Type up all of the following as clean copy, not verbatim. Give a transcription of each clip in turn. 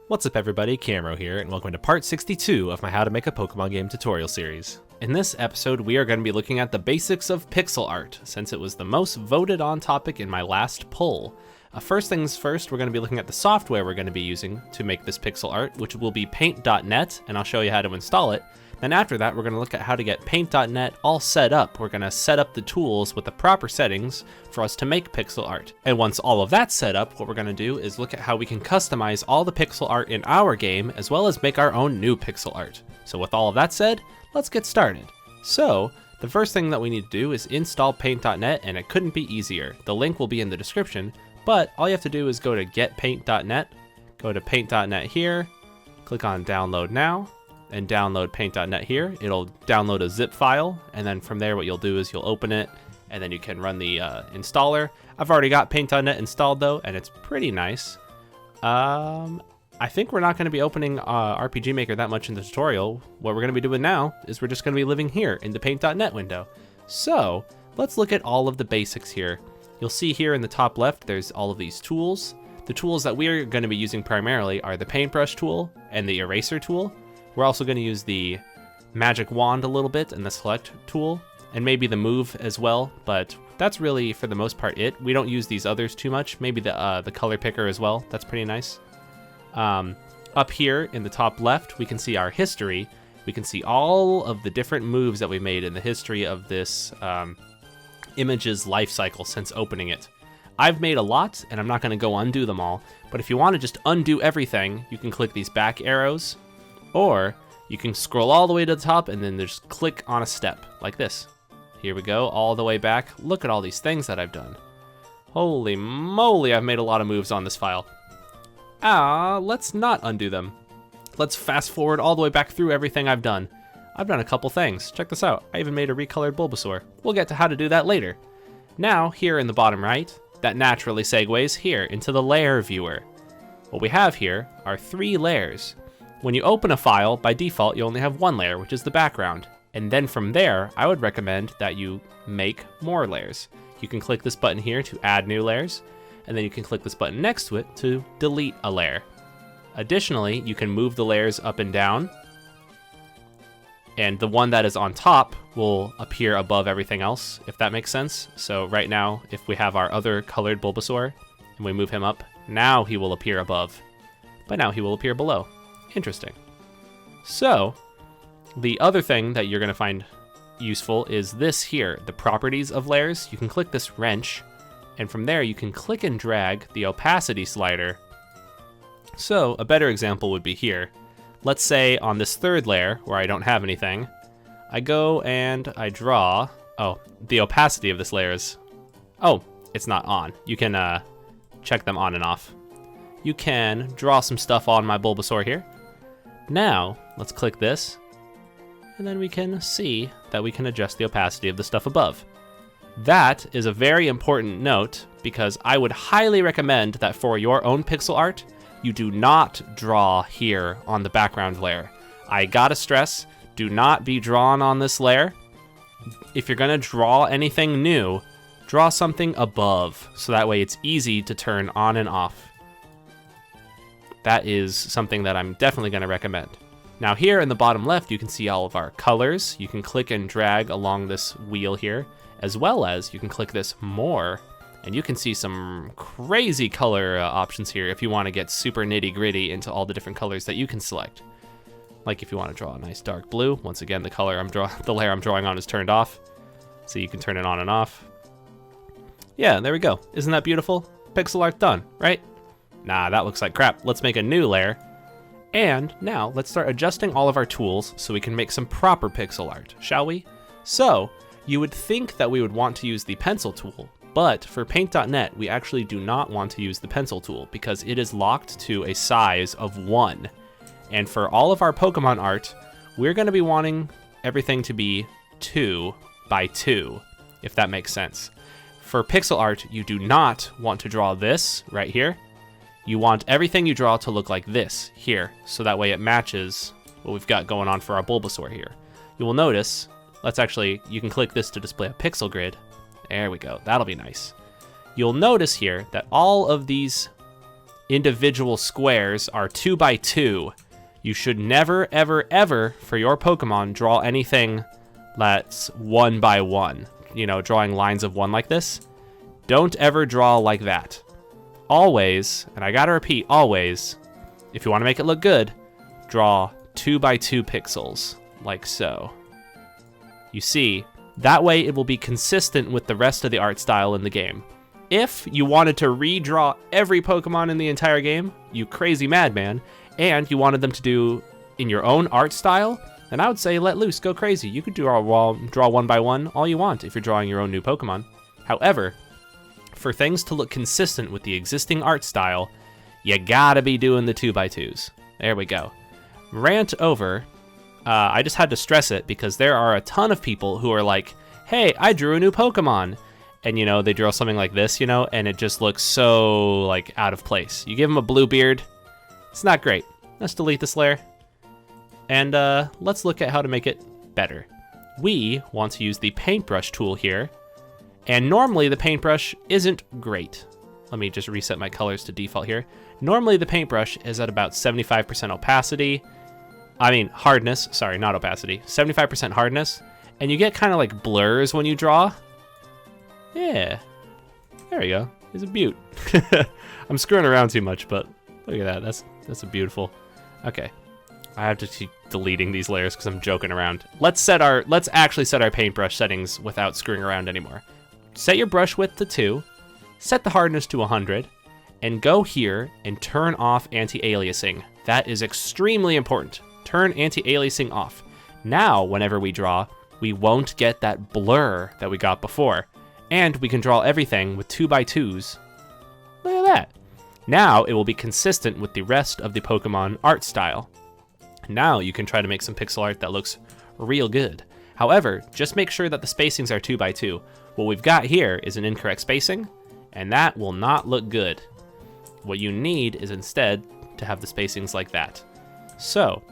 What's up everybody, Camero here, and welcome to part 62 of my How to Make a Pokemon Game tutorial series. In this episode, we are going to be looking at the basics of pixel art, since it was the most voted on topic in my last poll. First things first, we're going to be looking at the software we're going to be using to make this pixel art, which will be paint.net, and I'll show you how to install it. Then after that, we're going to look at how to get paint.net all set up. We're going to set up the tools with the proper settings for us to make pixel art. And once all of that's set up, what we're going to do is look at how we can customize all the pixel art in our game, as well as make our own new pixel art. So with all of that said, let's get started. So the first thing that we need to do is install paint.net, and it couldn't be easier. The link will be in the description, but all you have to do is go to getpaint.net, go to paint.net here, click on download now, and download paint.net here. It'll download a zip file, and then from there what you'll do is you'll open it, and then you can run the installer. I've already got paint.net installed though, and it's pretty nice. I think we're not going to be opening RPG Maker that much in the tutorial. What we're going to be doing now is we're just going to be living here in the paint.net window. So let's look at all of the basics here. You'll see here in the top left there's all of these tools. The tools that we're going to be using primarily are the paintbrush tool and the eraser tool. We're also going to use the magic wand a little bit and the select tool, and maybe the move as well, but that's really for the most part it. We don't use these others too much. Maybe the color picker as well. That's pretty nice. Up here in the top left, we can see our history. We can see all of the different moves that we made in the history of this image's life cycle since opening it. I've made a lot, and I'm not going to go undo them all, but if you want to just undo everything, you can click these back arrows, or you can scroll all the way to the top and then just click on a step like this. Here we go, all the way back. Look at all these things that I've done. Holy moly, I've made a lot of moves on this file. Let's not undo them. Let's fast forward all the way back through everything I've done. I've done a couple things. Check this out. I even made a recolored Bulbasaur. We'll get to how to do that later. Now, here in the bottom right, that naturally segues here into the layer viewer. What we have here are 3 layers. When you open a file, by default, you only have 1 layer, which is the background. And then from there, I would recommend that you make more layers. You can click this button here to add new layers, and then you can click this button next to it to delete a layer. Additionally, you can move the layers up and down, and the one that is on top will appear above everything else, if that makes sense. So right now, if we have our other colored Bulbasaur, and we move him up, now he will appear above, but now he will appear below. Interesting. So, the other thing that you're going to find useful is this here, the properties of layers. You can click this wrench, and from there you can click and drag the opacity slider. So, a better example would be here. Let's say on this 3rd layer, where I don't have anything, I go and I draw... Oh, the opacity of this layer is... Oh, it's not on. You can check them on and off. You can draw some stuff on my Bulbasaur here. Now, let's click this, and then we can see that we can adjust the opacity of the stuff above. That is a very important note, because I would highly recommend that for your own pixel art, you do not draw here on the background layer. I gotta stress, do not be drawn on this layer. If you're gonna draw anything new, draw something above, so that way it's easy to turn on and off. That is something that I'm definitely going to recommend. Now here in the bottom left, you can see all of our colors. You can click and drag along this wheel here, as well as you can click this more, and you can see some crazy color options here if you want to get super nitty gritty into all the different colors that you can select. Like if you want to draw a nice dark blue, once again, the layer I'm drawing on is turned off, so you can turn it on and off. Yeah, there we go. Isn't that beautiful? Pixel art done, right? Nah, that looks like crap. Let's make a new layer. And now let's start adjusting all of our tools so we can make some proper pixel art, shall we? So, you would think that we would want to use the pencil tool, but for paint.net, we actually do not want to use the pencil tool because it is locked to a size of 1. And for all of our Pokemon art, we're going to be wanting everything to be 2 by 2, if that makes sense. For pixel art, you do not want to draw this right here. You want everything you draw to look like this here, so that way it matches what we've got going on for our Bulbasaur here. You will notice, you can click this to display a pixel grid. There we go, that'll be nice. You'll notice here that all of these individual squares are 2 by 2, you should never, ever, ever, for your Pokemon, draw anything that's 1 by 1. You know, drawing lines of 1 like this. Don't ever draw like that. Always, and I gotta repeat, always, if you want to make it look good, draw 2 by 2 pixels, like so. You see, that way it will be consistent with the rest of the art style in the game. If you wanted to redraw every Pokemon in the entire game, you crazy madman, and you wanted them to do in your own art style, then I would say let loose, go crazy. You could draw 1 by 1 all you want if you're drawing your own new Pokemon. However, for things to look consistent with the existing art style, you gotta be doing the 2 by 2s. There we go. Rant over. I just had to stress it because there are a ton of people who are like, hey, I drew a new Pokemon. And, you know, they draw something like this, you know, and it just looks so, like, out of place. You give them a blue beard, it's not great. Let's delete this layer. And let's look at how to make it better. We want to use the paintbrush tool here. And normally the paintbrush isn't great. Let me just reset my colors to default here. Normally the paintbrush is at about 75% opacity. I mean, hardness, sorry, not opacity. 75% hardness. And you get kind of like blurs when you draw. Yeah, there we go. It's a beaut. I'm screwing around too much, but look at that. That's a beautiful. Okay, I have to keep deleting these layers because I'm joking around. Let's actually set our paintbrush settings without screwing around anymore. Set your brush width to 2, set the hardness to 100, and go here and turn off anti-aliasing. That is extremely important. Turn anti-aliasing off. Now, whenever we draw, we won't get that blur that we got before. And we can draw everything with 2 by 2s. Look at that. Now it will be consistent with the rest of the Pokemon art style. Now you can try to make some pixel art that looks real good. However, just make sure that the spacings are 2 by 2. What we've got here is an incorrect spacing, and that will not look good. What you need is instead to have the spacings like that. So,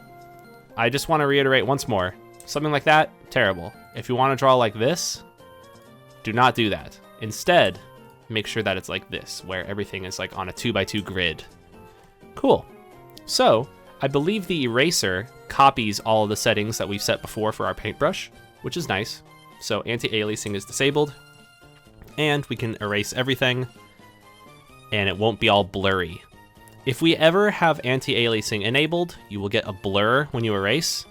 I just want to reiterate once more, something like that, terrible. If you want to draw like this, do not do that. Instead, make sure that it's like this, where everything is like on a 2 by 2 grid. Cool. So, I believe the eraser copies all of the settings that we've set before for our paintbrush, which is nice. So anti-aliasing is disabled, and we can erase everything, and it won't be all blurry. If we ever have anti-aliasing enabled, you will get a blur when you erase,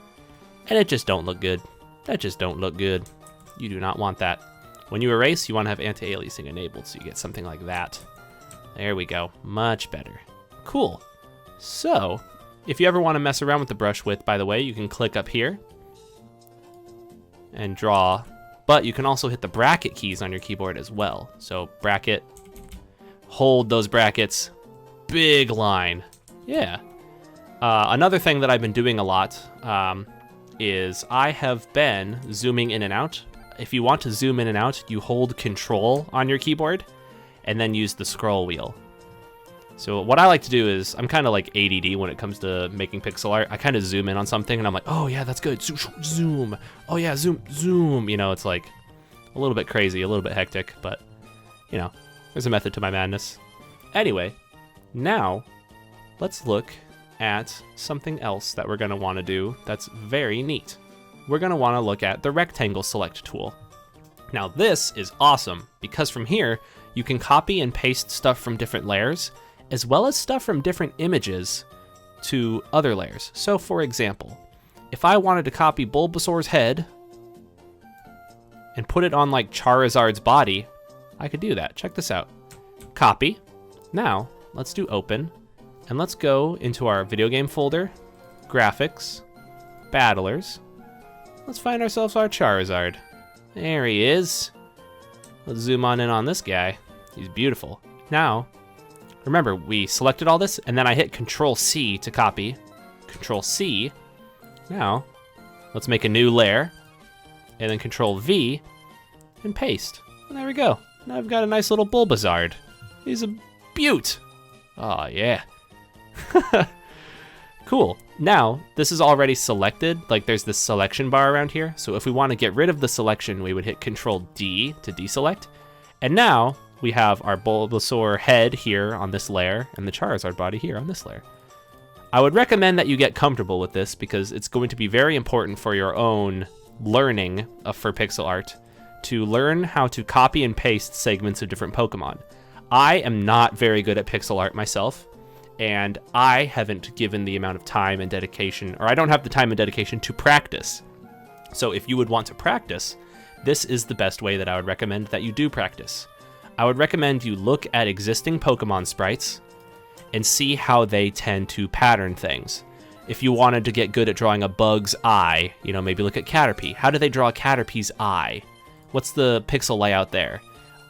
and it just don't look good. That just don't look good. You do not want that. When you erase, you want to have anti-aliasing enabled, so you get something like that. There we go. Much better. Cool. So, if you ever want to mess around with the brush width, by the way, you can click up here and draw, but you can also hit the bracket keys on your keyboard as well. So, bracket, hold those brackets, big line. Yeah. Another thing that I've been doing a lot is I have been zooming in and out. If you want to zoom in and out, you hold Control on your keyboard and then use the scroll wheel. So what I like to do is, I'm kind of like ADD when it comes to making pixel art. I kind of zoom in on something and I'm like, oh yeah, that's good. Zoom. Oh yeah, zoom. You know, it's like a little bit crazy, a little bit hectic, but you know, there's a method to my madness. Anyway, now let's look at something else that we're going to want to do that's very neat. We're going to want to look at the rectangle select tool. Now this is awesome because from here you can copy and paste stuff from different layers as well as stuff from different images to other layers. So for example, if I wanted to copy Bulbasaur's head and put it on like Charizard's body, I could do that. Check this out. Copy. Now let's do open and let's go into our video game folder, graphics, battlers. Let's find ourselves our Charizard. There he is. Let's zoom on in on this guy. He's beautiful. Now, remember, we selected all this, and then I hit Control-C to copy. Control-C. Now, let's make a new layer, and then Control-V, and paste. And there we go. Now I've got a nice little Bulbasaur. He's a beaut. Oh, yeah. Cool. Now, this is already selected, like there's this selection bar around here, so if we want to get rid of the selection, we would hit Control-D to deselect. And now, we have our Bulbasaur head here on this layer, and the Charizard body here on this layer. I would recommend that you get comfortable with this because it's going to be very important for your own learning for pixel art to learn how to copy and paste segments of different Pokemon. I am not very good at pixel art myself, and I haven't given the amount of time and dedication, or I don't have the time and dedication to practice. So if you would want to practice, this is the best way that I would recommend that you do practice. I would recommend you look at existing Pokemon sprites and see how they tend to pattern things. If you wanted to get good at drawing a bug's eye, maybe look at Caterpie. How do they draw Caterpie's eye? What's the pixel layout there?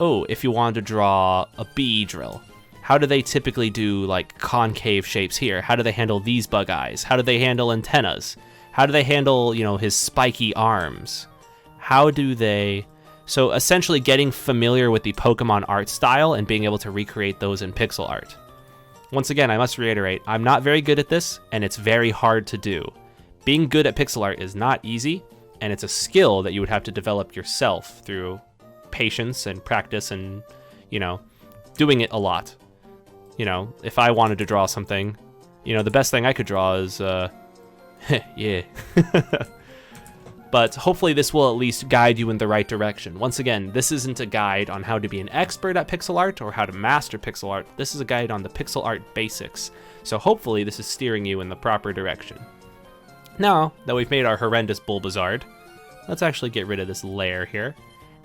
Oh, if you wanted to draw a bee drill, how do they typically do like concave shapes here? How do they handle these bug eyes? How do they handle antennas? How do they handle, his spiky arms? How do they... So essentially getting familiar with the Pokemon art style and being able to recreate those in pixel art. Once again, I must reiterate, I'm not very good at this, and it's very hard to do. Being good at pixel art is not easy, and it's a skill that you would have to develop yourself through patience and practice and, doing it a lot. If I wanted to draw something, the best thing I could draw is, yeah. But hopefully this will at least guide you in the right direction. Once again, this isn't a guide on how to be an expert at pixel art or how to master pixel art. This is a guide on the pixel art basics. So hopefully this is steering you in the proper direction. Now that we've made our horrendous Bulbasaur, let's actually get rid of this layer here.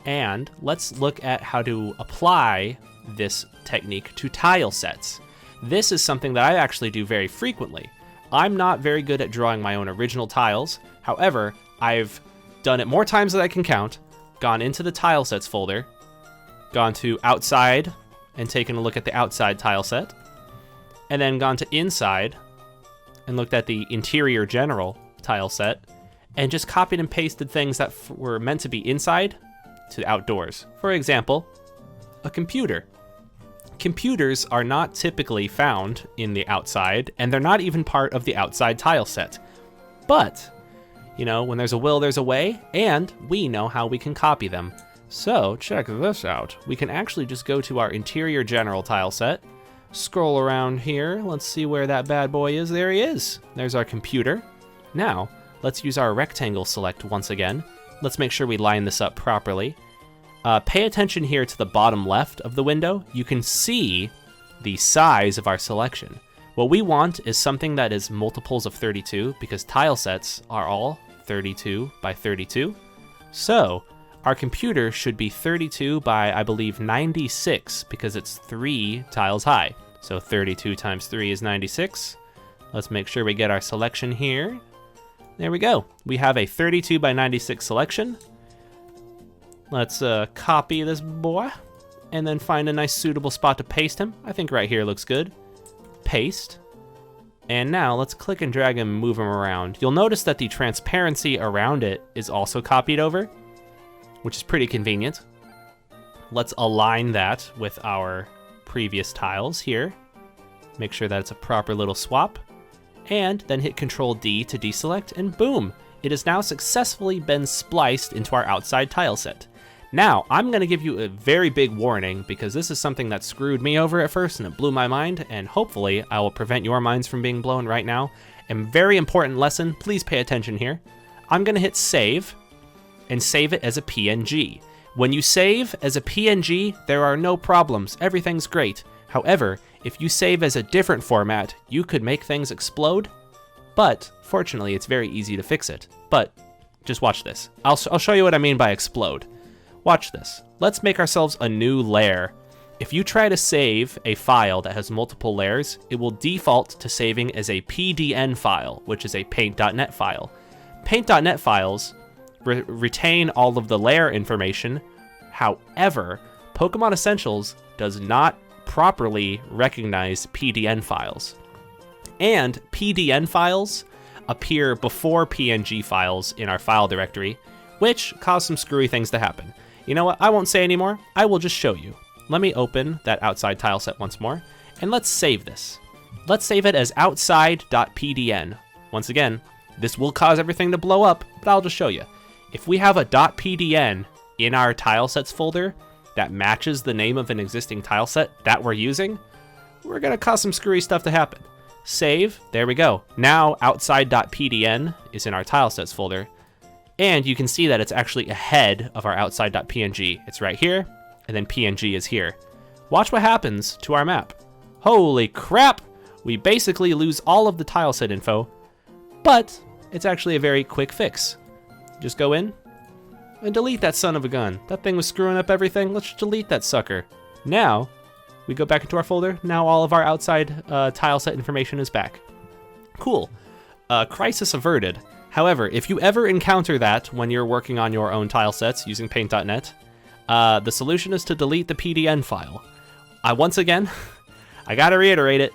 And let's look at how to apply this technique to tile sets. This is something that I actually do very frequently. I'm not very good at drawing my own original tiles. However, I've done it more times than I can count, gone into the tile sets folder, gone to outside and taken a look at the outside tile set, and then gone to inside and looked at the interior general tile set, and just copied and pasted things that were meant to be inside to outdoors. For example, a computer. Computers are not typically found in the outside, and they're not even part of the outside tile set. But when there's a will, there's a way, and we know how we can copy them. So check this out. We can actually just go to our interior general tile set, scroll around here. Let's see where that bad boy is. There he is. There's our computer. Now, let's use our rectangle select once again. Let's make sure we line this up properly. Pay attention here to the bottom left of the window. You can see the size of our selection. What we want is something that is multiples of 32 because tile sets are all 32 by 32. So our computer should be 32 by, I believe, 96 because it's 3 tiles high. So 32 times 3 is 96. Let's make sure we get our selection here. There we go. We have a 32 by 96 selection. Let's copy this boy and then find a nice suitable spot to paste him. I think right here looks good. Paste. And now let's click and drag and move him around. You'll notice that the transparency around it is also copied over, which is pretty convenient. Let's align that with our previous tiles here. Make sure that it's a proper little swap. And then hit Control D to deselect, and boom! It has now successfully been spliced into our outside tile set. Now, I'm going to give you a very big warning because this is something that screwed me over at first and it blew my mind, and hopefully I will prevent your minds from being blown right now. A very important lesson, please pay attention here. I'm going to hit save and save it as a PNG. When you save as a PNG, there are no problems. Everything's great. However, if you save as a different format, you could make things explode. But fortunately, it's very easy to fix it. But just watch this. I'll show you what I mean by explode. Watch this. Let's make ourselves a new layer. If you try to save a file that has multiple layers, it will default to saving as a PDN file, which is a paint.net file. Paint.net files retain all of the layer information. However, Pokemon Essentials does not properly recognize PDN files. And PDN files appear before PNG files in our file directory, which cause some screwy things to happen. You know what? I won't say anymore. I will just show you. Let me open that outside tile set once more, and let's save this. Let's save it as outside.pdn. Once again, this will cause everything to blow up, but I'll just show you. If we have a .pdn in our tile sets folder, that matches the name of an existing tile set that we're using, we're gonna cause some screwy stuff to happen. Save, there we go. Now outside.pdn is in our tilesets folder, and you can see that it's actually ahead of our outside.png. It's right here, and then png is here. Watch what happens to our map. Holy crap! We basically lose all of the tileset info, but it's actually a very quick fix. Just go in and delete that son of a gun. That thing was screwing up everything. Let's delete that sucker. Now, we go back into our folder. Now all of our outside tileset information is back. Cool. Crisis averted. However, if you ever encounter that when you're working on your own tilesets using paint.net, the solution is to delete the PDN file. Once again, I gotta reiterate it.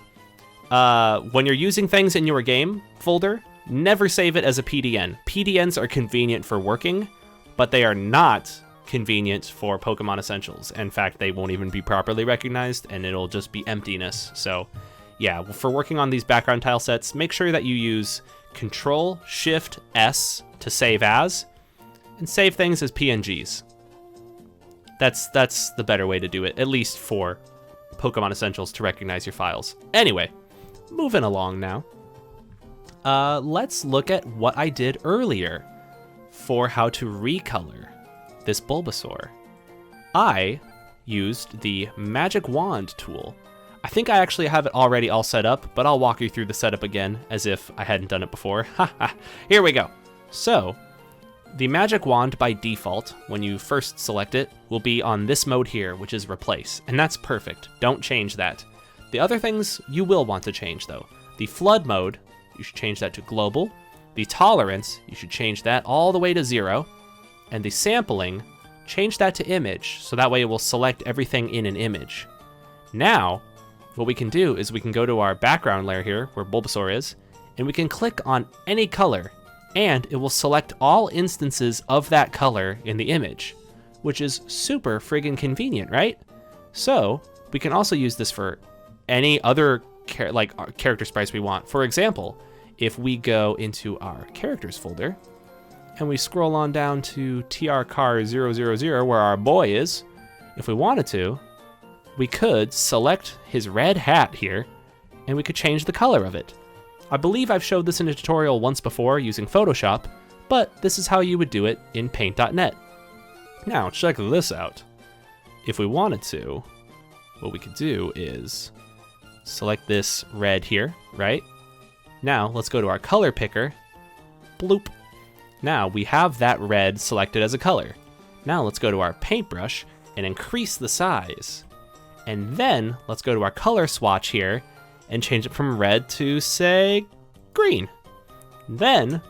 When you're using things in your game folder, never save it as a PDN. PDNs are convenient for working, but they are not convenient for Pokemon Essentials. In fact, they won't even be properly recognized, and it'll just be emptiness. So yeah, for working on these background tile sets, make sure that you use Control-Shift-S to save as, and save things as PNGs. That's the better way to do it, at least for Pokemon Essentials to recognize your files. Anyway, moving along now. Let's look at what I did earlier for how to recolor this Bulbasaur. I used the Magic Wand tool. I think I actually have it already all set up, but I'll walk you through the setup again as if I hadn't done it before. Here we go. So, the Magic Wand by default, when you first select it, will be on this mode here, which is Replace, and that's perfect. Don't change that. The other things you will want to change though. The Flood mode, you should change that to Global. The Tolerance, you should change that all the way to 0. And the Sampling, change that to Image, so that way it will select everything in an image. Now, what we can do is we can go to our background layer here, where Bulbasaur is, and we can click on any color, and it will select all instances of that color in the image, which is super friggin' convenient, right? So, we can also use this for any other character sprites we want. For example, if we go into our characters folder, and we scroll on down to trcar000, where our boy is, if we wanted to, we could select his red hat here, and we could change the color of it. I believe I've showed this in a tutorial once before using Photoshop, but this is how you would do it in paint.net. Now, check this out. If we wanted to, what we could do is select this red here, right? Now, let's go to our color picker. Bloop. Now, we have that red selected as a color. Now, let's go to our paintbrush and increase the size. And then, let's go to our color swatch here and change it from red to, say, green. Then,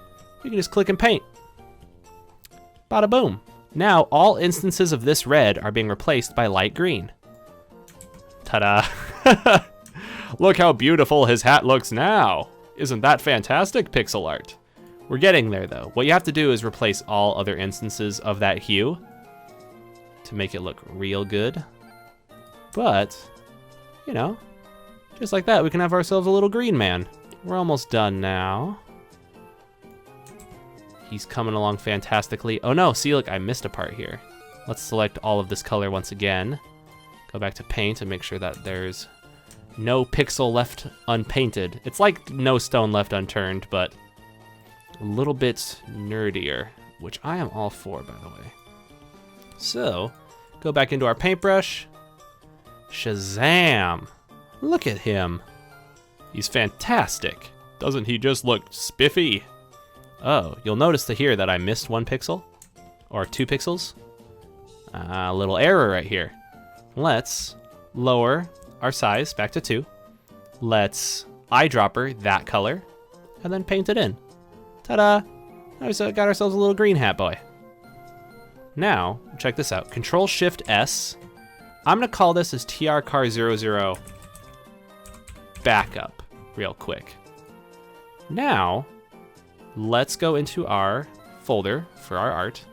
we can just click and paint. Bada boom. Now, all instances of this red are being replaced by light green. Ta-da. Look how beautiful his hat looks now. Isn't that fantastic, pixel art? We're getting there though. What you have to do is replace all other instances of that hue to make it look real good. But, you know, just like that, we can have ourselves a little green man. We're almost done now. He's coming along fantastically. Oh no, see, look, I missed a part here. Let's select all of this color once again. Go back to paint and make sure that there's no pixel left unpainted. It's like no stone left unturned, but a little bit nerdier, which I am all for, by the way. So, go back into our paintbrush. Shazam! Look at him. He's fantastic. Doesn't he just look spiffy? Oh, you'll notice here that I missed 1 pixel, or 2 pixels. A little error right here. Let's lower our size back to 2. Let's eyedropper that color, and then paint it in. Ta-da! Now we got ourselves a little green hat boy. Now, check this out. Control-Shift-S. I'm gonna call this as trcar00 backup real quick. Now, let's go into our folder for our art.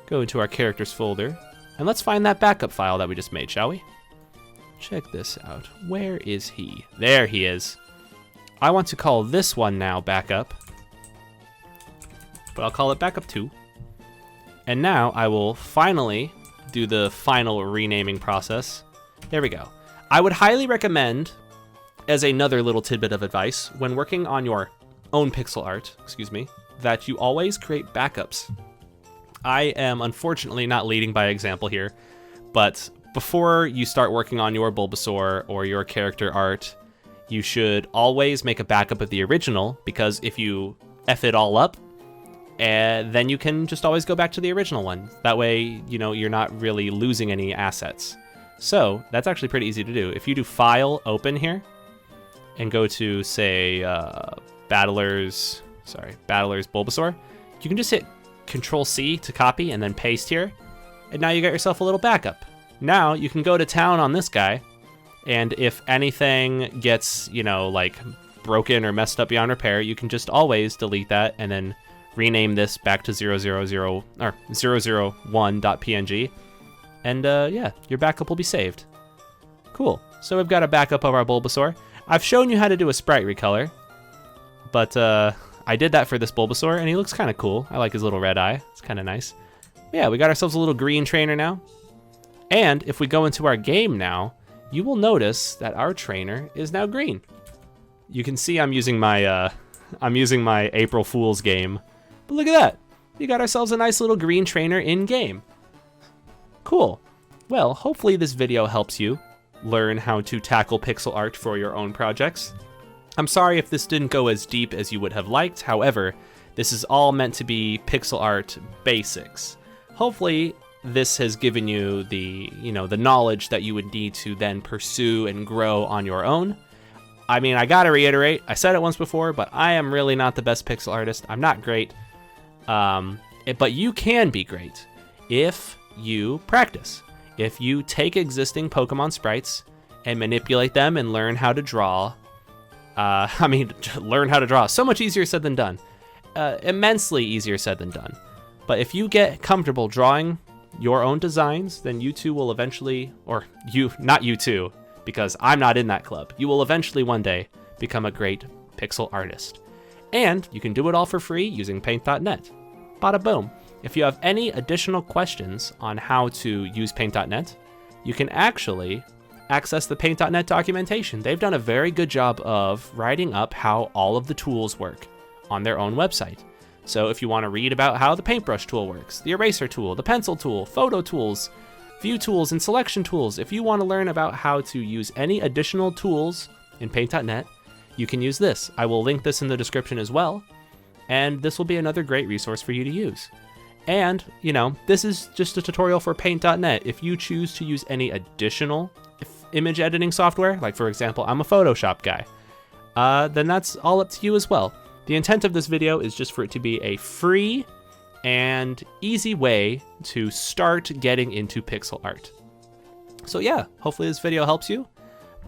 Go into our characters folder, and let's find that backup file that we just made, shall we? Check this out. Where is he? There he is. I want to call this one now backup, but I'll call it backup 2. And now I will finally do the final renaming process. There we go. I would highly recommend, as another little tidbit of advice, when working on your own pixel art, that you always create backups. I am unfortunately not leading by example here, but before you start working on your Bulbasaur or your character art, you should always make a backup of the original, because if you F it all up, then you can just always go back to the original one. That way, you're not really losing any assets. So that's actually pretty easy to do. If you do File, Open here, and go to, say, Battler's Bulbasaur, you can just hit Control-C to copy and then paste here, and now you got yourself a little backup. Now you can go to town on this guy, and if anything gets, like broken or messed up beyond repair, you can just always delete that and then rename this back to 000 or 001.png, and yeah, your backup will be saved. Cool. So we've got a backup of our Bulbasaur. I've shown you how to do a sprite recolor, but I did that for this Bulbasaur, and he looks kind of cool. I like his little red eye. It's kind of nice. Yeah, we got ourselves a little green trainer now. And if we go into our game now, you will notice that our trainer is now green. You can see I'm using my April Fool's game. But look at that. We got ourselves a nice little green trainer in game. Cool. Well, hopefully this video helps you learn how to tackle pixel art for your own projects. I'm sorry if this didn't go as deep as you would have liked. However, this is all meant to be pixel art basics. Hopefully this has given you the knowledge that you would need to then pursue and grow on your own. I mean, I gotta reiterate, I said it once before, but I am really not the best pixel artist. I'm not great. But you can be great if you practice. If you take existing Pokemon sprites and manipulate them and learn how to draw. Learn how to draw. So much easier said than done. Immensely easier said than done. But if you get comfortable drawing your own designs, then you too will eventually, or not you too, because I'm not in that club. You will eventually one day become a great pixel artist. And you can do it all for free using paint.net. Bada boom. If you have any additional questions on how to use paint.net, you can actually access the paint.net documentation. They've done a very good job of writing up how all of the tools work on their own website. So if you want to read about how the paintbrush tool works, the eraser tool, the pencil tool, photo tools, view tools, and selection tools, if you want to learn about how to use any additional tools in paint.net, you can use this. I will link this in the description as well, and this will be another great resource for you to use. And, this is just a tutorial for paint.net. If you choose to use any additional image editing software, like for example, I'm a Photoshop guy, then that's all up to you as well. The intent of this video is just for it to be a free and easy way to start getting into pixel art. So yeah, hopefully this video helps you.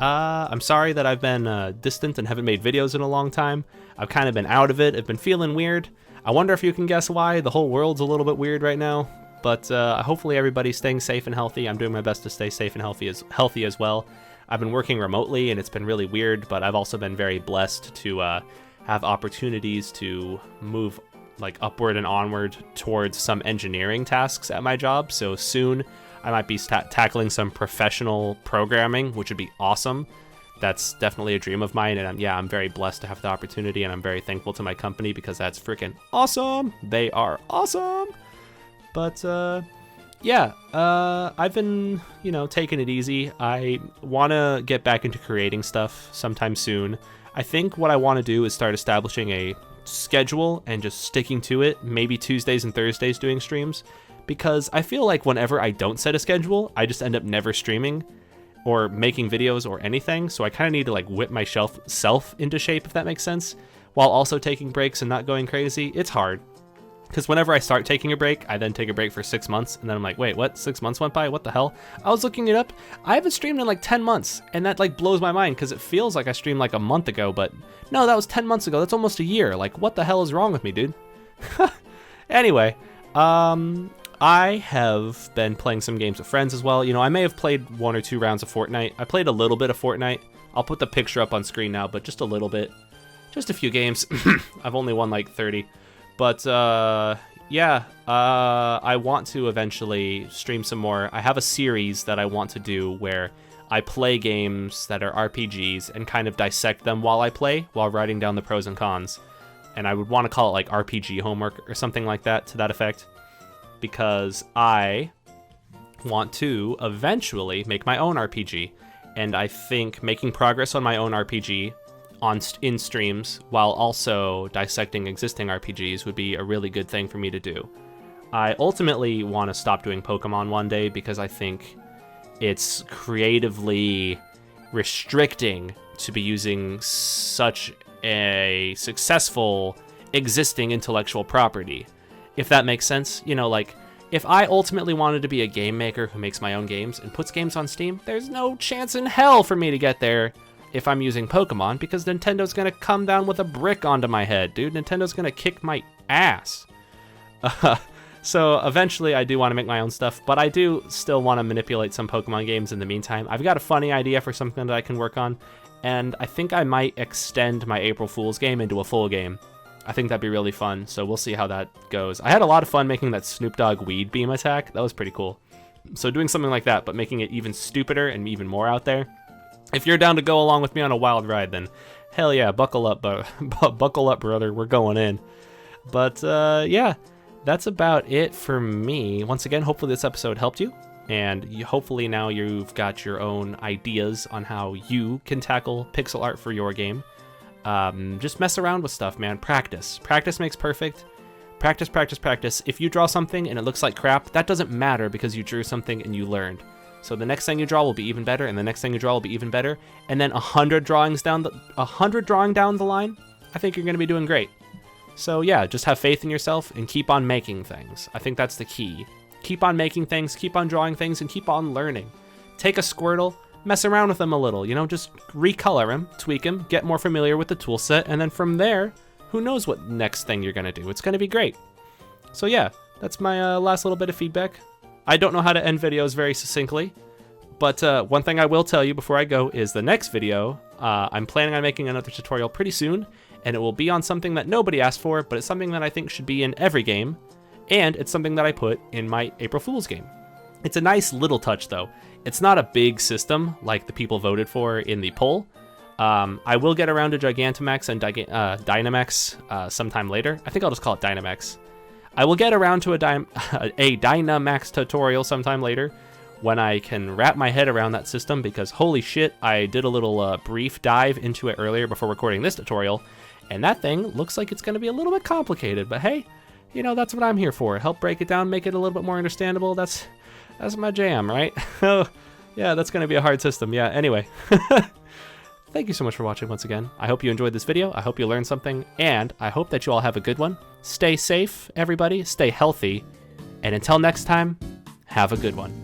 I'm sorry that I've been distant and haven't made videos in a long time. I've kind of been out of it. I've been feeling weird. I wonder if you can guess why. The whole world's a little bit weird right now. But hopefully everybody's staying safe and healthy. I'm doing my best to stay safe and healthy as well. I've been working remotely and it's been really weird, but I've also been very blessed to have opportunities to move like upward and onward towards some engineering tasks at my job. So soon I might be tackling some professional programming, which would be awesome. That's definitely a dream of mine, and I'm very blessed to have the opportunity, and I'm very thankful to my company because that's freaking awesome. They are awesome. But I've been, taking it easy. I want to get back into creating stuff sometime soon. I think what I want to do is start establishing a schedule and just sticking to it, maybe Tuesdays and Thursdays doing streams, because I feel like whenever I don't set a schedule, I just end up never streaming or making videos or anything. So I kind of need to like whip my self into shape, if that makes sense, while also taking breaks and not going crazy. It's hard. Because whenever I start taking a break, I then take a break for 6 months, and then I'm like, wait, what? 6 months went by? What the hell? I was looking it up. I haven't streamed in like 10 months, and that like blows my mind because it feels like I streamed like a month ago, but no, that was 10 months ago. That's almost a year. Like, what the hell is wrong with me, dude? Anyway, I have been playing some games with friends as well. I may have played 1 or 2 rounds of Fortnite. I played a little bit of Fortnite. I'll put the picture up on screen now, but just a little bit. Just a few games. I've only won like 30. But yeah, I want to eventually stream some more. I have a series that I want to do where I play games that are RPGs and kind of dissect them while I play, while writing down the pros and cons. And I would want to call it like RPG homework or something like that, to that effect, because I want to eventually make my own RPG. And I think making progress on my own RPG in streams while also dissecting existing RPGs would be a really good thing for me to do. I ultimately want to stop doing Pokemon one day because I think it's creatively restricting to be using such a successful existing intellectual property, if that makes sense. You know, like, if I ultimately wanted to be a game maker who makes my own games and puts games on Steam, there's no chance in hell for me to get there if I'm using Pokemon, because Nintendo's gonna come down with a brick onto my head, dude. Nintendo's gonna kick my ass. So eventually I do want to make my own stuff, but I do still want to manipulate some Pokemon games in the meantime. I've got a funny idea for something that I can work on, and I think I might extend my April Fool's game into a full game. I think that'd be really fun, so we'll see how that goes. I had a lot of fun making that Snoop Dogg weed beam attack. That was pretty cool. So doing something like that, but making it even stupider and even more out there. If you're down to go along with me on a wild ride, then hell yeah, buckle up, buckle up, brother. We're going in. But yeah, that's about it for me. Once again, hopefully this episode helped you, and hopefully now you've got your own ideas on how you can tackle pixel art for your game. Just mess around with stuff, man. Practice. Practice makes perfect. Practice, practice, practice. If you draw something and it looks like crap, that doesn't matter because you drew something and you learned. So the next thing you draw will be even better, and the next thing you draw will be even better, and then 100 drawing down the line, I think you're going to be doing great. So yeah, just have faith in yourself and keep on making things. I think that's the key. Keep on making things, keep on drawing things, and keep on learning. Take a Squirtle, mess around with them a little, you know, just recolor him, tweak him, get more familiar with the tool set, and then from there, who knows what next thing you're going to do. It's going to be great. So yeah, that's my last little bit of feedback. I don't know how to end videos very succinctly, but one thing I will tell you before I go is the next video, I'm planning on making another tutorial pretty soon, and it will be on something that nobody asked for, but it's something that I think should be in every game, and it's something that I put in my April Fool's game. It's a nice little touch, though. It's not a big system like the people voted for in the poll. I will get around to Gigantamax and Dynamax sometime later. I think I'll just call it Dynamax. I will get around to a Dynamax tutorial sometime later when I can wrap my head around that system, because holy shit, I did a little brief dive into it earlier before recording this tutorial, and that thing looks like it's going to be a little bit complicated, but hey, you know, that's what I'm here for. Help break it down, make it a little bit more understandable. That's my jam, right? Yeah, that's going to be a hard system. Yeah, anyway. Thank you so much for watching once again. I hope you enjoyed this video. I hope you learned something, and I hope that you all have a good one. Stay safe, everybody. Stay healthy. And until next time, have a good one.